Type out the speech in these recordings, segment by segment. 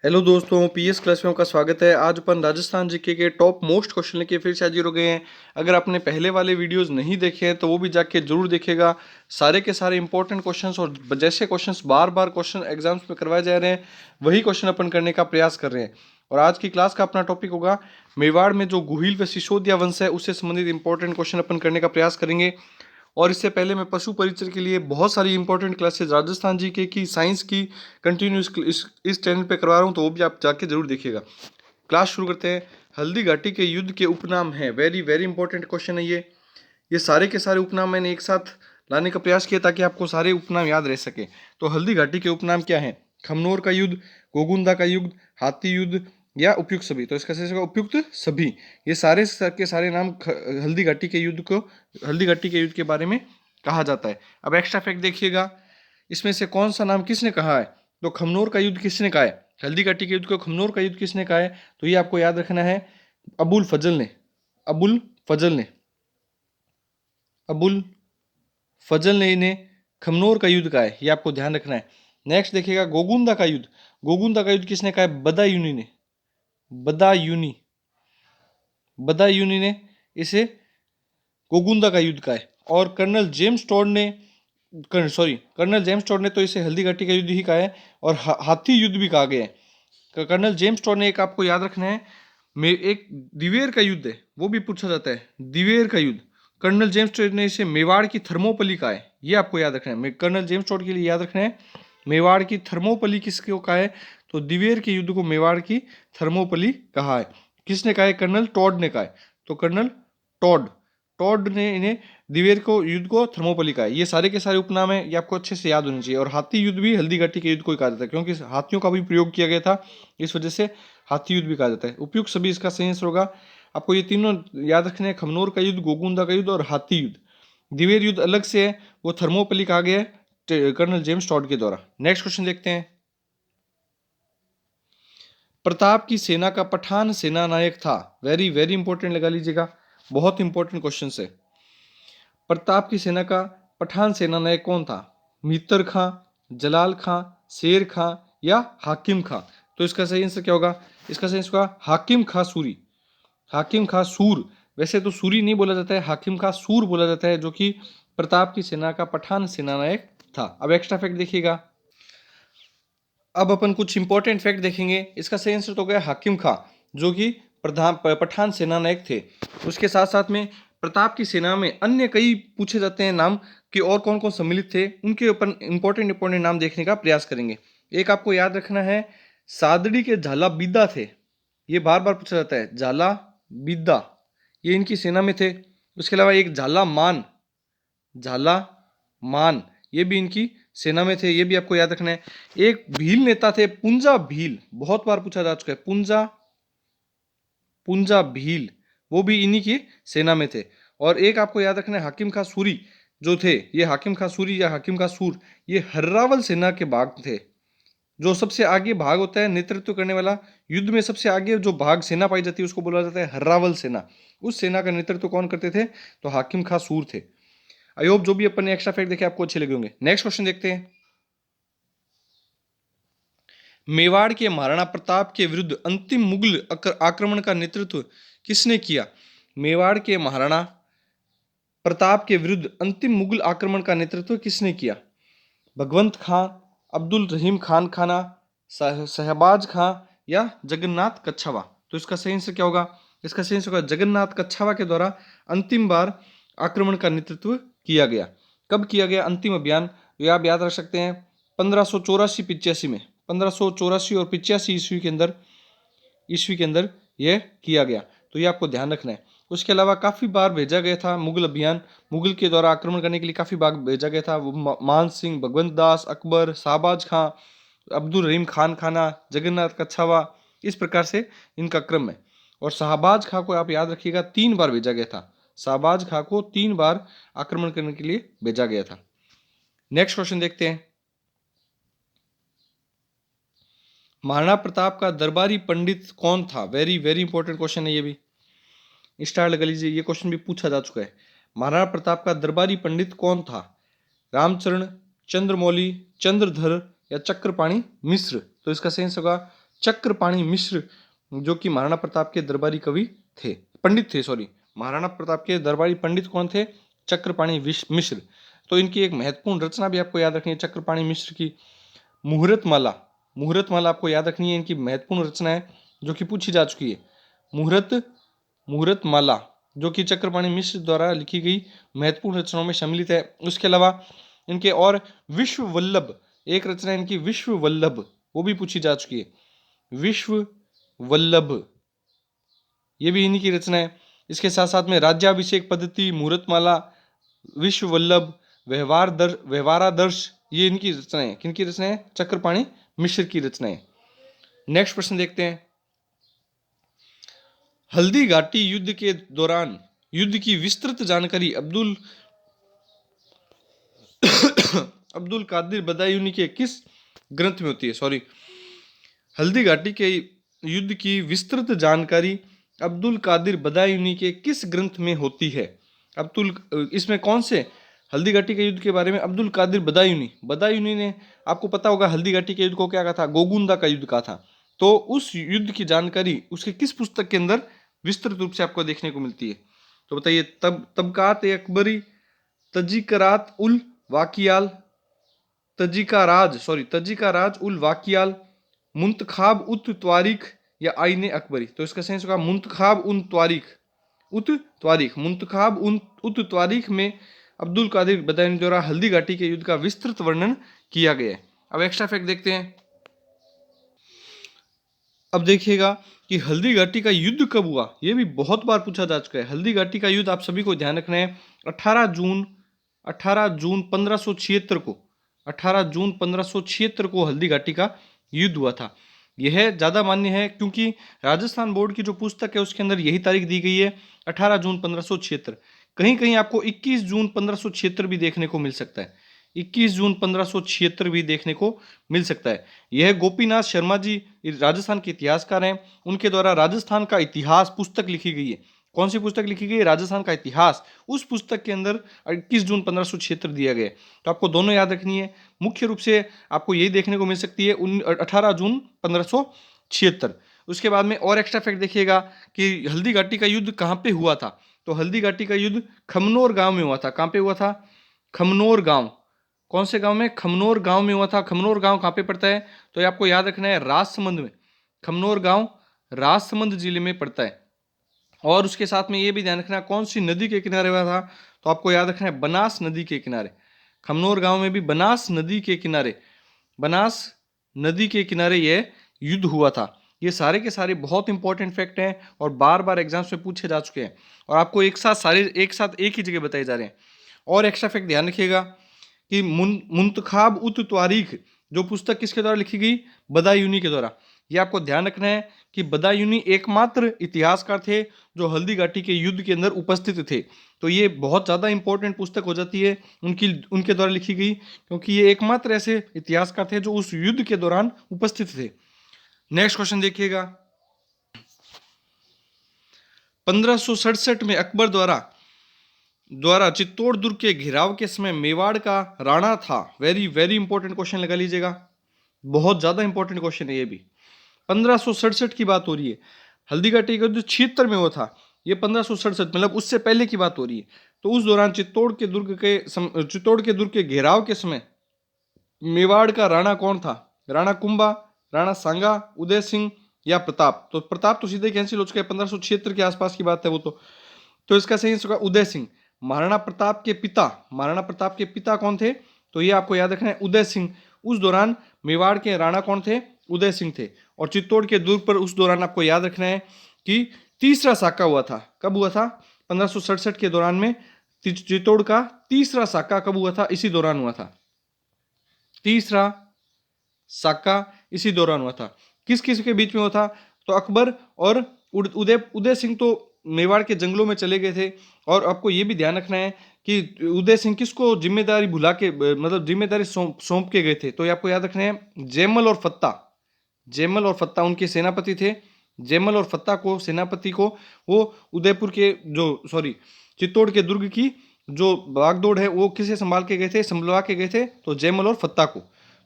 Hello दोस्तों, PS class में आपका स्वागत है। आज अपन राजस्थान जीके के टॉप मोस्ट क्वेश्चन लेके फिर से हाजिर हो गए हैं। अगर आपने पहले वाले वीडियोस नहीं देखे हैं तो वो भी जाके जरूर देखेगा। सारे के सारे इंपॉर्टेंट क्वेश्चंस और जैसे क्वेश्चंस बार बार क्वेश्चन एग्जाम्स में करवाए जा रहे हैं वही क्वेश्चन अपन करने का प्रयास कर रहे हैं। और आज की क्लास का अपना टॉपिक होगा मेवाड़ में जो गुहिल व सिसोदिया वंश है उससे संबंधित इंपॉर्टेंट क्वेश्चन अपन करने का प्रयास करेंगे। और इससे पहले मैं पशु परिचय के लिए बहुत सारी इंपॉर्टेंट क्लासेस राजस्थान जीके की साइंस की कंटिन्यूस इस चैनल पे करवा रहा हूँ, तो वो भी आप जाके जरूर देखिएगा। क्लास शुरू करते हैं। हल्दी घाटी के युद्ध के उपनाम हैं। वेरी वेरी इंपॉर्टेंट क्वेश्चन है ये सारे के सारे उपनाम मैंने एक साथ लाने का प्रयास किया ताकि आपको सारे उपनाम याद रह सके। तो हल्दी घाटी के उपनाम क्या हैं? खमनोर का युद्ध, गोगुंदा का युद्ध, हाथी युद्ध या उपयुक्त सभी। तो इसका सही होगा उपयुक्त सभी। ये सारे के सारे नाम हल्दी घाटी के युद्ध को हल्दी घाटी के युद्ध के बारे में कहा जाता है। अब एक्स्ट्रा फैक्ट देखिएगा, इसमें से कौन सा नाम किसने कहा है? तो खमनोर का युद्ध किसने कहा है? हल्दी घाटी के युद्ध को खमनोर का युद्ध किसने कहा है? तो ये आपको याद रखना है, अबुल फजल ने। अबुल फजल ने अबुल फजल ने इन्हें खमनोर का युद्ध कहा है, ये आपको ध्यान रखना है। नेक्स्ट देखिएगा, गोगुंदा का युद्ध। गोगुंदा का युद्ध किसने कहा है? बदायूनी ने। बदायूनी बदायूनी ने इसे गोगुंदा का युद्ध कहा है। और कर्नल जेम्स टॉड ने तो इसे हल्दी घाटी का युद्ध ही कहा है और हाथी युद्ध भी कहा गया है। कर्नल जेम्स टॉड ने, एक आपको याद रखना है, एक दिवेर का युद्ध है, वो भी पूछा जाता है। दिवेर का युद्ध कर्नल जेम्स टॉड ने इसे मेवाड़ की थर्मोपली कहा है, ये आपको याद रखना है। कर्नल जेम्स टॉड के लिए याद रखना है, मेवाड़ की थर्मोपली किसको कहा है? तो दिवेर के युद्ध को मेवाड़ की थर्मोपली कहा है। किसने कहा है? कर्नल टॉड ने कहा है। तो कर्नल टॉड टॉड ने इन्हें दिवेर को युद्ध को थर्मोपली कहा है। ये सारे के सारे उपनाम है, ये आपको अच्छे से याद होने चाहिए। और हाथी युद्ध भी हल्दी घाटी के युद्ध को ही कहा जाता है, क्योंकि हाथियों का भी प्रयोग किया गया था, इस वजह से हाथी युद्ध भी कहा जाता है। उपयुक्त सभी इसका सही आंसर होगा। आपको ये तीनों याद रखने हैं, खमनोर का युद्ध, गोगुंदा का युद्ध और हाथी युद्ध। दिवेर युद्ध अलग से है, वो थर्मोपली कहा गया है कर्नल जेम्स टॉड के द्वारा। नेक्स्ट क्वेश्चन देखते हैं। प्रताप की सेना का पठान सेना नायक था। वेरी वेरी इंपॉर्टेंट लगा लीजिएगा, बहुत इंपॉर्टेंट क्वेश्चन है। प्रताप की सेना का पठान सेना नायक कौन था? मित्र खां, जलाल खां, शेर खां या हाकिम खां? तो इसका सही आंसर क्या होगा? इसका सही आंसर होगा हाकिम खां सूरी। हाकिम खां सूर। वैसे तो सूरी नहीं बोला जाता है, हाकिम खां सूर बोला जाता है, जो कि प्रताप की सेना का पठान सेना नायक था। अब एक्स्ट्रा फैक्ट देखिएगा। अब अपन कुछ इंपॉर्टेंट फैक्ट देखेंगे। इसका सही आंसर तो गया हाकिम खां, जो कि पठान सेना नायक थे। उसके साथ साथ में प्रताप की सेना में अन्य कई पूछे जाते हैं नाम कि और कौन कौन सम्मिलित थे, उनके ऊपर इंपॉर्टेंट नाम देखने का प्रयास करेंगे। एक आपको याद रखना है, सादड़ी के झाला बिद्दा थे, ये बार बार पूछा जाता है। झाला बिद्दा ये इनकी सेना में थे। उसके अलावा एक झाला मान ये भी इनकी सेना में थे, ये भी आपको याद रखना है। एक भील नेता थे, पुंजा भील, बहुत बार पूछा जा चुका है। पुंजा भील वो भी इन्हीं की सेना में थे। और एक आपको याद रखना है, हाकिम खां सूरी जो थे, ये हाकिम खां सूरी या हाकिम खां सूर, ये हर्रावल सेना के भाग थे। जो सबसे आगे भाग होता है नेतृत्व करने वाला, युद्ध में सबसे आगे जो भाग सेना पाई जाती है उसको बोला जाता है हर्रावल सेना। उस सेना का नेतृत्व कौन करते थे? तो हाकिम खां सूर थे। आई होप जो भी अपन ने एक्स्ट्रा फैक्ट देखे आपको अच्छे लगे होंगे। नेक्स्ट क्वेश्चन देखते हैं। मेवाड़ के महाराणा प्रताप के विरुद्ध अंतिम मुगल आक्रमण का नेतृत्व किसने किया? मेवाड़ के महाराणा प्रताप के विरुद्ध अंतिम मुगल आक्रमण का नेतृत्व किसने किया? भगवंत खां, अब्दुल रहीम खान खाना, शहबाज खां या जगन्नाथ कच्छावा? तो इसका सही आंसर क्या होगा? इसका सही आंसर होगा जगन्नाथ कच्छावा के द्वारा अंतिम बार आक्रमण का नेतृत्व किया गया। कब किया गया अंतिम अभियान? ये आप याद रख सकते हैं 1584-85 में। 1584 और 85 ईस्वी के अंदर यह किया गया, तो ये आपको ध्यान रखना है। उसके अलावा काफ़ी बार भेजा गया था मुगल अभियान, मुगल के द्वारा आक्रमण करने के लिए काफ़ी बार भेजा गया था। वो मान सिंह, भगवंत दास, अकबर, शाहबाज खां, अब्दुल रहीम खान खाना, जगन्नाथ कच्छावा, इस प्रकार से इनका क्रम है। और शाहबाज खां को आप याद रखिएगा 3 बार भेजा गया था। शाहबाज खां को 3 बार आक्रमण करने के लिए भेजा गया था। नेक्स्ट क्वेश्चन देखते हैं। महाराणा प्रताप का दरबारी पंडित कौन था? वेरी वेरी इंपॉर्टेंट क्वेश्चन है, ये भी स्टार लगा लीजिए, ये क्वेश्चन भी पूछा जा चुका है। महाराणा प्रताप का दरबारी पंडित कौन था? रामचरण, चंद्रमौली, चंद्रधर या चक्रपाणी मिश्र? तो इसका सही होगा चक्रपाणि मिश्र जो कि महाराणा प्रताप के दरबारी कवि थे, पंडित थे, सॉरी, महाराणा प्रताप के दरबारी पंडित कौन थे? चक्रपाणि मिश्र। तो इनकी एक महत्वपूर्ण रचना भी आपको याद रखनी है चक्रपाणि मिश्र की, मुहूर्तमाला। मुहूर्तमाला आपको याद रखनी है, इनकी महत्वपूर्ण रचना है जो कि पूछी जा चुकी है। मुहूर्तमाला जो कि चक्रपाणि मिश्र द्वारा लिखी गई महत्वपूर्ण रचनाओं में सम्मिलित है। उसके अलावा इनके और विश्व वल्लभ, एक रचना इनकी विश्व वल्लभ, वो भी पूछी जा चुकी है। विश्व वल्लभ ये भी इन्हीं की रचना है। इसके साथ साथ में राज्याभिषेक पद्धति, मुहूर्तमाला, विश्व वल्लभ, व्यवहारादर्श, ये इनकी रचना है। किनकी रचना है? चक्रपाणि मिश्र की रचना है। नेक्स्ट प्रश्न देखते हैं। हल्दी घाटी युद्ध के दौरान युद्ध की विस्तृत जानकारी अब्दुल कादिर बदायूनी के किस ग्रंथ में होती है? सॉरी, हल्दी घाटी के युद्ध की विस्तृत जानकारी अब्दुल कादिर बदायूनी के किस ग्रंथ में होती है? इसमें कौन से हल्दी घाटी के युद्ध के बारे में अब्दुल कादिर बदायूनी ने, आपको पता होगा हल्दी घाटी के युद्ध को क्या कहा था? गोगुंदा का युद्ध कहा था। तो उस युद्ध की जानकारी उसके किस पुस्तक के अंदर विस्तृत रूप से आपको देखने को मिलती है? तो बताइए। तबकात अकबरी, तजीकरात उल वाकियाल, तजीका राज उल वाकियाल, मुंतखाब उत त्वारिख या आईने अकबरी। तो इसका सेंस होगा मुंतखाब उत त्वारिख में अब्दुल कादिर बदायूनी द्वारा हल्दी घाटी के युद्ध का विस्तृत वर्णन किया गया है। अब एक्स्ट्रा फैक्ट देखते हैं। अब देखिएगा कि हल्दी घाटी का युद्ध कब हुआ, यह भी बहुत बार पूछा जा चुका है। हल्दी घाटी का युद्ध आप सभी को ध्यान रखना है 18 जून 1576 को हल्दी घाटी का युद्ध हुआ था। यह ज़्यादा मान्य है क्योंकि राजस्थान बोर्ड की जो पुस्तक है उसके अंदर यही तारीख दी गई है 18 जून 1576। कहीं कहीं आपको 21 जून 1576 भी देखने को मिल सकता है, 21 जून 1576 भी देखने को मिल सकता है। यह गोपीनाथ शर्मा जी राजस्थान के इतिहासकार हैं, उनके द्वारा राजस्थान का इतिहास पुस्तक लिखी गई है। कौन सी पुस्तक लिखी गई है? राजस्थान का इतिहास। उस पुस्तक के अंदर 21 जून 1576 दिया गया है। तो आपको दोनों याद रखनी है। मुख्य रूप से आपको यही देखने को मिल सकती है 18 जून 1576। उसके बाद में और एक्स्ट्रा फैक्ट देखिएगा कि हल्दी घाटी का युद्ध कहाँ पे हुआ था? तो हल्दी घाटी का युद्ध खमनोर गांव में हुआ था। कहाँ पे हुआ था? खमनोर गांव। कौन से गांव में? खमनोर गांव में हुआ था। खमनोर गांव कहाँ पे पड़ता है? तो ये आपको याद रखना है राजसमंद में। खमनोर गांव राजसमंद जिले में पड़ता है। और उसके साथ में ये भी ध्यान रखना कौन सी नदी के किनारे हुआ था? तो आपको याद रखना है बनास नदी के किनारे। खमनोर गांव में भी बनास नदी के किनारे यह युद्ध हुआ था। ये सारे के सारे बहुत इंपॉर्टेंट फैक्ट हैं और बार बार एग्जाम्स में पूछे जा चुके हैं और आपको एक साथ एक ही जगह बताए जा रहे हैं। और एक्स्ट्रा फैक्ट ध्यान रखिएगा कि मुंतखाब उत त्वारीख जो पुस्तक किसके द्वारा लिखी गई? बदायूनी के द्वारा। ये आपको ध्यान रखना है कि बदायूनी एकमात्र इतिहासकार थे जो हल्दी घाटी के युद्ध के अंदर उपस्थित थे। तो ये बहुत ज़्यादा इंपॉर्टेंट पुस्तक हो जाती है उनके द्वारा लिखी गई, क्योंकि ये एकमात्र ऐसे इतिहासकार थे जो उस युद्ध के दौरान उपस्थित थे। नेक्स्ट क्वेश्चन देखिएगा। 1567 में अकबर द्वारा चित्तौड़ दुर्ग के घेराव के समय मेवाड़ का राणा था। वेरी वेरी इंपॉर्टेंट क्वेश्चन लगा लीजिएगा, बहुत ज्यादा इंपॉर्टेंट क्वेश्चन है ये भी। 1567 की बात हो रही है। हल्दी घाटी का युद्ध 76 में हुआ था, ये 1567 मतलब उससे पहले की बात हो रही है। तो उस दौरान चित्तौड़ के दुर्ग के घेराव के समय मेवाड़ का राणा कौन था? राणा कुंभा, राणा सांगा, उदय सिंह या प्रताप? तो प्रताप तो सीधे कैंसिल हो चुका है, 1576 के आसपास की बात है वो तो इसका सही होगा उदय सिंह। महाराणा प्रताप के पिता कौन थे? तो ये आपको याद रखना है उदय सिंह। उस दौरान मेवाड़ के राणा कौन थे? उदय सिंह थे। और चित्तौड़ के दुर्ग पर उस दौरान आपको याद रखना है कि तीसरा साका हुआ था। कब हुआ था? 1567 के दौरान में चित्तौड़ का तीसरा साका कब हुआ था? इसी दौरान हुआ था। तीसरा साका इसी दौरान हुआ था। किस किस के बीच में हुआ था? तो अकबर और उदय सिंह तो मेवाड़ के जंगलों में चले गए थे। और आपको यह भी ध्यान रखना है कि उदय सिंह किसको जिम्मेदारी जिम्मेदारी सौंप के गए थे? तो ये आपको याद रखना है जैमल और फत्ता उनके सेनापति थे। जैमल और फत्ता को सेनापति को वो चित्तौड़ के दुर्ग की जो बागडोर है वो किसे संभलवा के गए थे? तो जैमल और फत्ता को।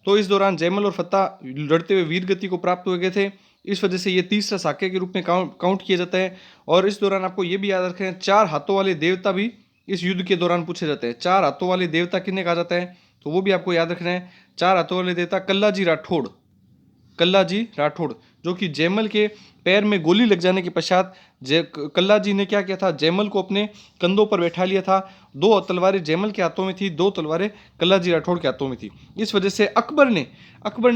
तो इस दौरान जयमल और फत्ता लड़ते हुए वीर गति को प्राप्त हो गए थे, इस वजह से ये तीसरा साक्य के रूप में काउंट किया जाता है। और इस दौरान आपको ये भी याद रखें, 4 हाथों वाले देवता भी इस युद्ध के दौरान पूछे जाते हैं। 4 हाथों वाले देवता किन्हें कहा जाता है, तो वो भी आपको याद रखना है। 4 हाथों वाले देवता कल्लाजी राठौड़, कल्लाजी राठौड़, जो कि जयमल के पैर में गोली लग जाने के पश्चात कल्लाजी ने क्या किया था, जयमल को अपने कंधों पर बैठा लिया था। 2 तलवारें जयमल के हाथों में थी, 2 तलवारें कल्लाजी राठौड़ के हाथों में थी। इस वजह से अकबर ने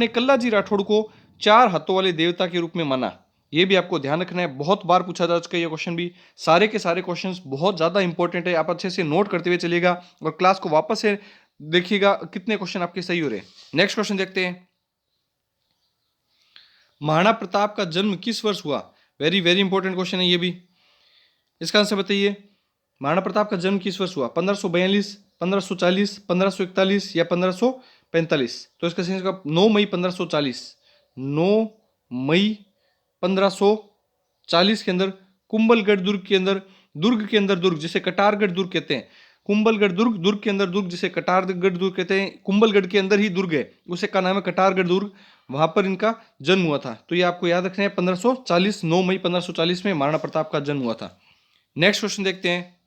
कल्लाजी राठौड़ को 4 हाथों वाले देवता के रूप में माना। ये भी आपको ध्यान रखना है, बहुत बार पूछा जा चुका है ये क्वेश्चन भी। सारे के सारे क्वेश्चंस बहुत ज़्यादा इंपॉर्टेंट है, आप अच्छे से नोट करते हुए चलिएगा और क्लास को वापस से देखिएगा कितने क्वेश्चन आपके सही हो रहे हैं। नेक्स्ट क्वेश्चन देखते हैं, महाराणा प्रताप का जन्म किस वर्ष हुआ? वेरी वेरी इंपॉर्टेंट क्वेश्चन है ये भी। इसका आंसर बताइए, महाराणा प्रताप का जन्म किस वर्ष हुआ? 1542, 1540, 1541 या 1545? तो इसका सही जवाब 9 मई 1540। 9 मई 1540 के अंदर कुंभलगढ़ दुर्ग के अंदर दुर्ग जिसे कटारगढ़ दुर्ग कहते हैं, कुंभलगढ़ दुर्ग के अंदर दुर्ग जिसे कटारगढ़ दुर्ग कहते हैं, कुंभलगढ़ के अंदर ही दुर्ग है, उसे का नाम है कटारगढ़ दुर्ग, वहां पर इनका जन्म हुआ था। तो ये आपको याद रखना है, 1540, 9 मई 1540 में महाराणा प्रताप का जन्म हुआ था। नेक्स्ट क्वेश्चन देखते हैं,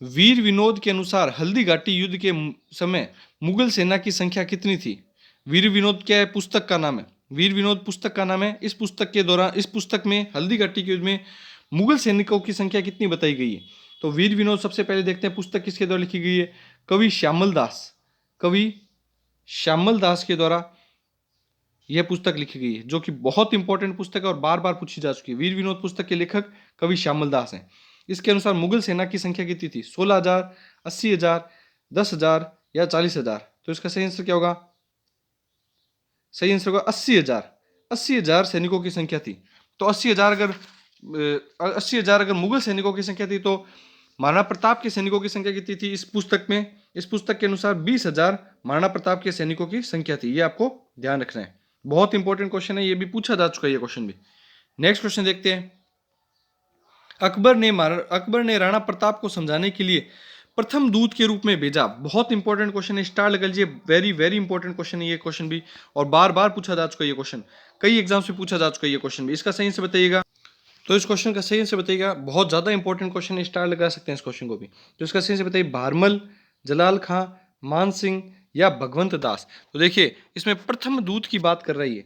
वीर विनोद के अनुसार हल्दी घाटी युद्ध के समय मुगल सेना की संख्या कितनी थी? वीर विनोद क्या है, पुस्तक का नाम है, वीर विनोद पुस्तक का नाम है। इस पुस्तक में हल्दी घाटी के युद्ध में मुगल सैनिकों की संख्या कितनी बताई गई है? तो वीर विनोद सबसे पहले देखते हैं पुस्तक किसके द्वारा लिखी गई है, कवि श्यामल दास के द्वारा यह पुस्तक लिखी गई है, जो कि बहुत इंपॉर्टेंट पुस्तक है और बार बार पूछी जा चुकी है। वीर विनोद पुस्तक के लेखक कवि श्यामल दास हैं। इसके अनुसार मुगल सेना की संख्या कितनी थी? 16,000, 80,000, 10,000 या 40,000? तो इसका सही आंसर क्या होगा? सही आंसर होगा 80,000। 80,000 सैनिकों की संख्या थी। तो 80,000 अगर मुगल सैनिकों की संख्या थी, तो महाराणा प्रताप के सैनिकों की संख्या कितनी थी? इस पुस्तक के अनुसार 20,000 महाराणा प्रताप के सैनिकों की संख्या थी। ये आपको ध्यान रखना है, बहुत इंपॉर्टेंट क्वेश्चन है, ये भी पूछा जा चुका है ये क्वेश्चन भी। नेक्स्ट क्वेश्चन देखते हैं, अकबर ने राणा प्रताप को समझाने के लिए प्रथम दूत के रूप में भेजा। बहुत इंपॉर्टेंट क्वेश्चन है, स्टार लगा लीजिए, वेरी वेरी इंपॉर्टेंट क्वेश्चन है ये क्वेश्चन भी, और बार बार पूछा जा चुका है ये क्वेश्चन, कई एग्जाम्स में पूछा जा चुका है ये क्वेश्चन भी। इसका सही से बताइएगा, तो इस क्वेश्चन का सही से बताइएगा, बहुत ज्यादा इंपॉर्टेंट क्वेश्चन है, स्टार लगा सकते हैं इस क्वेश्चन को भी। तो इसका सही से बताइए, भारमल, जलाल खां, मान सिंह या भगवंत दास? तो देखिए, इसमें प्रथम दूत की बात कर रही है,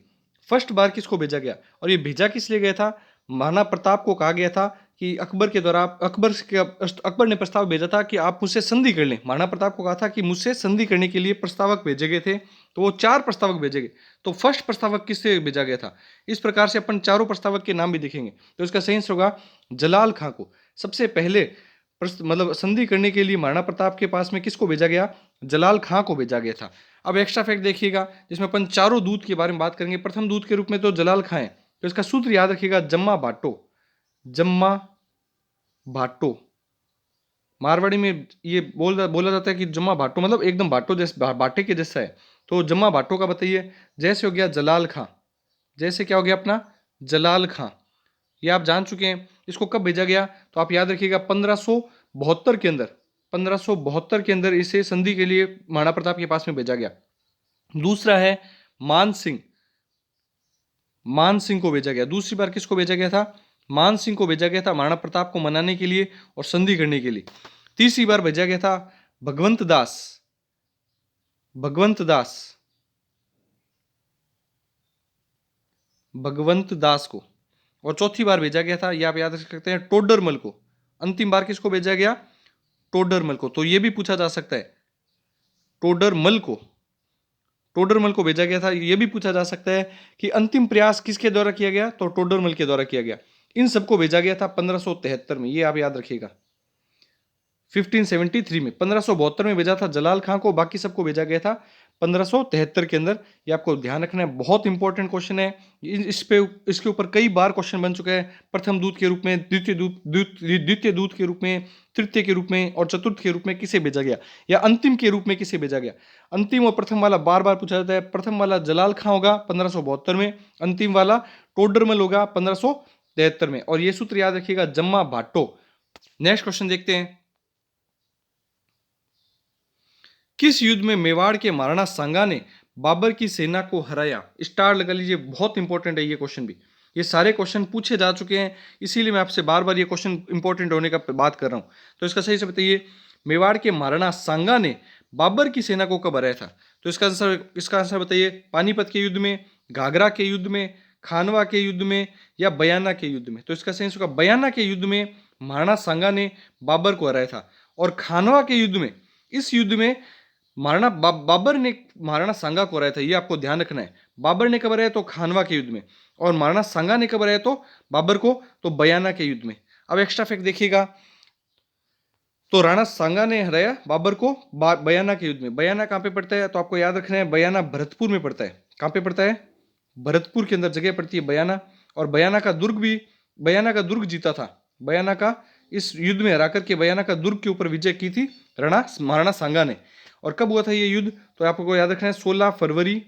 फर्स्ट बार किसको भेजा गया, और ये भेजा किस लिए गया था? महाराणा प्रताप को कहा गया था कि अकबर ने प्रस्ताव भेजा था कि आप मुझसे संधि कर लें। महाराणा प्रताप को कहा था कि मुझसे संधि करने के लिए प्रस्तावक भेजे गए थे, तो वो 4 प्रस्तावक भेजे गए। तो फर्स्ट प्रस्तावक किससे भेजा गया था? इस प्रकार से अपन चारों प्रस्तावक के नाम भी देखेंगे। तो इसका सही आंसर होगा जलाल खां को। सबसे पहले मतलब संधि करने के लिए महाराणा प्रताप के पास में किसको भेजा गया? जलाल खां को भेजा गया था। अब एक्स्ट्रा फैक्ट देखिएगा, जिसमें अपन चारों दूत के बारे में बात करेंगे। प्रथम दूत के रूप में तो जलाल खां है, तो इसका सूत्र याद रखिएगा, जम्मा भाटो। मारवाड़ी में ये बोला जाता है कि जम्मा भाटो, मतलब एकदम भाटो जैसे, बाटे के जैसा है। तो जम्मा भाटो का बताइए। जैसे हो गया जलाल खां, जैसे क्या हो गया अपना जलाल खां, ये आप जान चुके हैं। इसको कब भेजा गया? तो आप याद रखिएगा 1572 के अंदर, 1572 के अंदर इसे संधि के लिए महाराणा प्रताप के पास में भेजा गया। दूसरा है मान सिंह को भेजा गया। दूसरी बार किसको भेजा गया था? मान सिंह को भेजा गया था महाराणा प्रताप को मनाने के लिए और संधि करने के लिए। तीसरी बार भेजा गया था भगवंत दास को, और चौथी बार भेजा गया था, ये आप याद रख सकते हैं, टोडरमल को। अंतिम बार किसको भेजा गया? टोडरमल को। तो ये भी पूछा जा सकता है, टोडरमल को भेजा गया था। ये भी पूछा जा सकता है कि अंतिम प्रयास किसके द्वारा किया गया? तो टोडरमल के द्वारा किया गया। इन सबको भेजा गया था 1573 में, ये आप याद रखिएगा। 1573 में, 1572 में भेजा था जलाल खां को, बाकी सबको भेजा गया था 1573 के अंदर। ये आपको ध्यान रखना है, बहुत इंपॉर्टेंट क्वेश्चन है। इसके ऊपर कई बार क्वेश्चन बन चुका है। प्रथम दूत के रूप में, द्वितीय दूत के रूप में, तृतीय के रूप में और चतुर्थ के रूप में किसे भेजा गया, या अंतिम के रूप में किसे भेजा गया? अंतिम और प्रथम वाला बार बार पूछा जाता है। प्रथम वाला जलाल खां होगा 1572 में, अंतिम वाला टोडरमल होगा 1573 में, और ये सूत्र याद रखिएगा, जम्मा भाटो। नेक्स्ट क्वेश्चन देखते हैं, किस युद्ध में मेवाड़ के महाराणा सांगा ने बाबर की सेना को हराया? स्टार लगा लीजिए, बहुत इंपॉर्टेंट है ये क्वेश्चन भी। ये सारे क्वेश्चन पूछे जा चुके हैं, इसीलिए मैं आपसे बार बार ये क्वेश्चन इंपॉर्टेंट होने का बात कर रहा हूं। तो इसका सही से बताइए, मेवाड़ के महाराणा सांगा ने बाबर की सेना को कब हराया था? तो इसका आंसर बताइए, पानीपत के युद्ध में, घाघरा के युद्ध में, खानवा के युद्ध में, या बयाना के युद्ध में? तो इसका सही आंसर होगा बयाना के युद्ध में महाराणा सांगा ने बाबर को हराया था। और खानवा के युद्ध में, इस युद्ध में बाबर ने महाराणा सांगा को हराया था, ये आपको ध्यान रखना है। बाबर ने कब हराया? तो खानवा के युद्ध में। और महाराणा सांगा ने कब हराया तो बाबर को? तो बयाना के युद्ध में। अब एक्स्ट्रा फैक्ट देखिएगा, तो राणा सांगा ने हराया बाबर को बयाना के युद्ध में। बयाना कहां पे पड़ता है? तो आपको याद रखना है, बयाना भरतपुर में पड़ता है। कहां पे पड़ता है? भरतपुर के अंदर जगह पड़ती है बयाना। और बयाना का दुर्ग जीता था। बयाना का इस युद्ध में हरा करके बयाना का दुर्ग के ऊपर विजय की थी महाराणा सांगा ने। और कब हुआ था ये युद्ध? तो आपको याद रखना है 16 फरवरी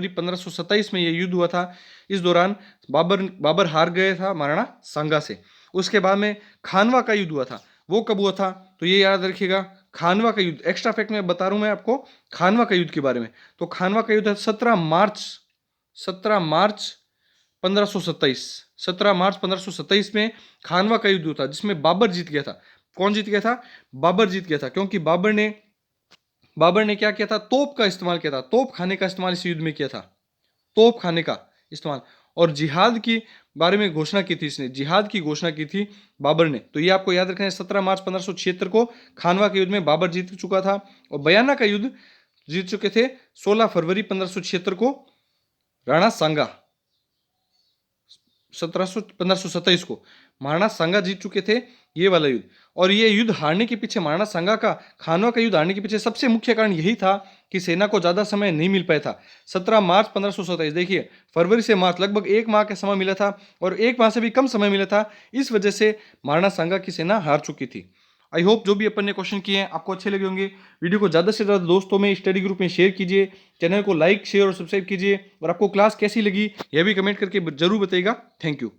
1527 में ये युद्ध हुआ था। इस दौरान बाबर हार गया था महाराणा सांगा से। उसके बाद में खानवा का युद्ध हुआ था। वो कब हुआ था? तो ये याद रखिएगा, खानवा का युद्ध। एक्स्ट्रा फैक्ट में बता रहा हूं मैं आपको खानवा का युद्ध के बारे में। तो खानवा का युद्ध 17 मार्च 1527 में खानवा का युद्ध हुआ था, जिसमें बाबर जीत गया था। कौन जीत गया था? बाबर जीत गया था, क्योंकि बाबर ने क्या किया था? तोप का इस्तेमाल किया था। तोप खाने का इस्तेमाल इस युद्ध में किया था। तोप खाने का इस्तेमाल। और जिहाद की बारे में घोषणा की थी, इसने जिहाद की घोषणा की थी बाबर ने। तो ये आपको याद रखना है, 17 मार्च 1576 को खानवा के युद्ध में बाबर जीत चुका था। और बयाना का युद्ध जीत चुके थे 16 फरवरी 1576 को राणा सांगा। 1527 को महाराणा सांगा जीत चुके थे ये वाला युद्ध। और ये युद्ध हारने के पीछे, महाराणा सांगा का खानवा का युद्ध हारने के पीछे सबसे मुख्य कारण यही था कि सेना को ज्यादा समय नहीं मिल पाया था। 17 मार्च 1527, देखिए फरवरी से मार्च लगभग 1 माह का समय मिला था, और 1 माह से भी कम समय मिला था। इस वजह से महाराणा सांगा की सेना हार चुकी थी। आई होप जो भी अपन ने क्वेश्चन किए हैं आपको अच्छे लगे होंगे। वीडियो को ज़्यादा से ज़्यादा दोस्तों में, स्टडी ग्रुप में शेयर कीजिए। चैनल को लाइक, शेयर और सब्सक्राइब कीजिए। और आपको क्लास कैसी लगी यह भी कमेंट करके जरूर बताइएगा। Thank you.